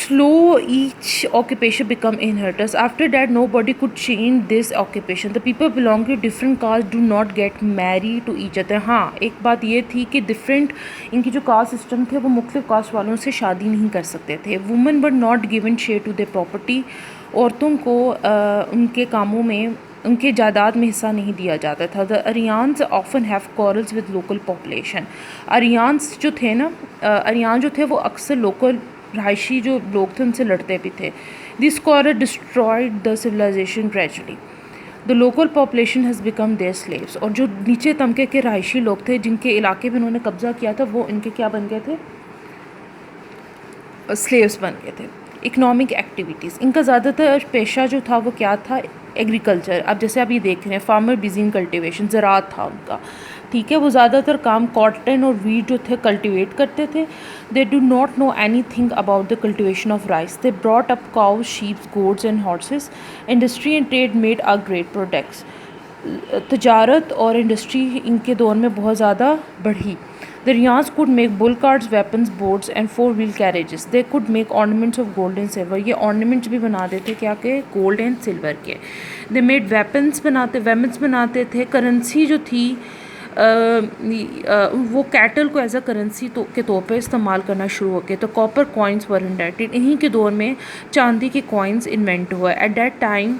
slow each occupation become inheritance. After that, nobody could change this occupation. The people belong to different castes do not get married to each other. हाँ, एक बात ये थी कि different इनकी जो caste system थे वो मुख्तलिफ कास्ट वालों से शादी नहीं कर सकते थे. Women were not given share to their property. औरतों को उनके कामों में उनके जायदाद में हिस्सा नहीं दिया जाता था. The Aryans often have quarrels with local population. Aryans जो थे ना, अरियान जो थे वो अक्सर लोकल रहायशी जो लोग थे उनसे लड़ते भी थे. This coral destroyed the civilisation gradually. The local population has become their slaves. और जो नीचे तबके के रहायशी लोग थे जिनके इलाके में उन्होंने कब्ज़ा किया था वो इनके क्या बन गए थे, स्लेव्स बन गए थे. इकनॉमिक एक्टिविटीज़, इनका ज़्यादातर पेशा जो था वो क्या था, एग्रीकल्चर. अब जैसे आप ये देख रहे हैं फार्मर बिजी इन कल्टिवेशन, ज़राअत था उनका. ठीक है, वो ज़्यादातर काम कॉटन और वीट जो थे कल्टिवेट करते थे. They do not know anything about the cultivation of rice. They brought up cows, sheeps, goats and horses. Industry and trade made a great products. तजारत और इंडस्ट्री इनके दौर में बहुत ज़्यादा बढ़ी. The Ryans could make bull carts, weapons, boats and four-wheel carriages. They could make ornaments of gold and silver. ये ornaments भी बनाते थे क्या के, gold and silver के. They made weapons बनाते थे. Currency जो थी वो कैटल को एज अ करेंसी के तौर पर इस्तेमाल करना शुरू हो गए. तो कॉपर कॉइन्स वर इन्वेंटेड. इन्हीं के दौर में चांदी के कॉइन्स इन्वेंट हुआ. At that time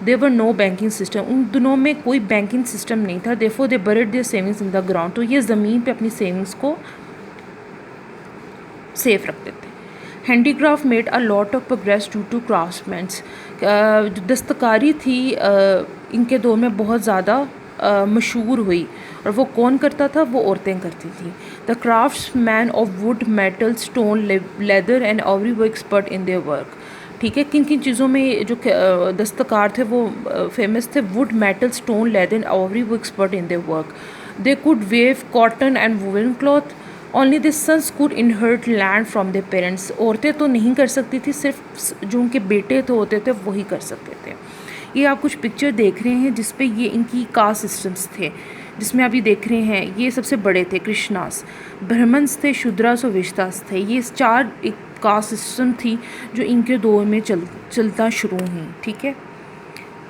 there were no banking system. उन दिनों में कोई बैंकिंग सिस्टम नहीं था. Therefore they buried their savings in the ground. तो ये ज़मीन पे अपनी सेविंग्स को सेफ रखते थे. Handicraft made a lot of progress due to craftsmans. दस्तकारी थी इनके दौर में बहुत ज़्यादा मशहूर हुई. और वो कौन करता था, वो औरतें करती थी. The crafts man of would, metal, stone, leather and ivory were expert in their work. ठीक है, किन किन चीज़ों में जो दस्तकार थे वो फेमस थे, wood, metal, stone, leather and ivory were expert in their work. They could weave cotton and woollen cloth. Only the sons could inherit land from their parents. औरतें तो नहीं कर सकती थी, सिर्फ जो उनके बेटे तो होते थे वही कर सकते थे. ये आप कुछ पिक्चर देख रहे हैं जिसपे ये इनकी कास्ट सिस्टम्स थे, जिसमें आप ये देख रहे हैं. ये सबसे बड़े थे कृष्णास, ब्राह्मण्स थे, शूद्रास और विश्वास थे. ये 4 एक कास्ट सिस्टम थी जो इनके दौर में चलता शुरू हुई. ठीक है.